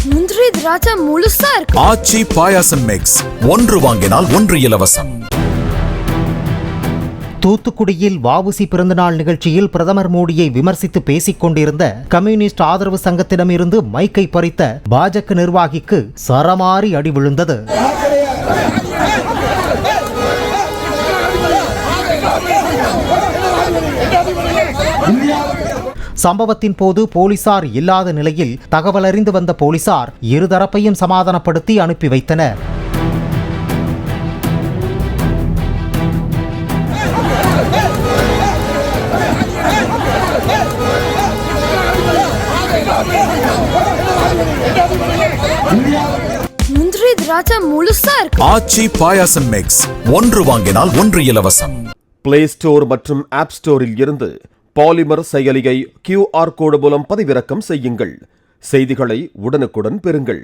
முந்திரி திராட்சை முழுசா இருக்கு. ஆச்சி பாயாசம் மிக்ஸ், ஒன்று வாங்கினால் ஒன்று இலவசம். தூத்துக்குடியில் வஉசி பிறந்தநாள் நிகழ்ச்சியில் பிரதமர் மோடியை விமர்சித்து பேசிக் கொண்டிருந்த கம்யூனிஸ்ட் ஆதரவு சங்கத்திடமிருந்து மைக்கை பறித்த பாஜக நிர்வாகிக்கு சரமாரி அடி விழுந்தது. சம்பவத்தின் போது போலீசார் இல்லாத நிலையில் தகவல் அறிந்து வந்த போலீசார் இருதரப்பையும் சமாதானப்படுத்தி அனுப்பி வைத்தனர். முந்திரி திராட்சை முழுசா இருக்கு. ஆச்சி பாயாசம் மிக்ஸ், ஒன்று வாங்கினால் ஒன்று இலவசம். பிளே ஸ்டோர் மற்றும் ஆப் ஸ்டோரில் இருந்து பாலிமர் செயலியை QR கோடு மூலம் பதிவிறக்கம் செய்யுங்கள். செய்திகளை உடனுக்குடன் பெறுங்கள்.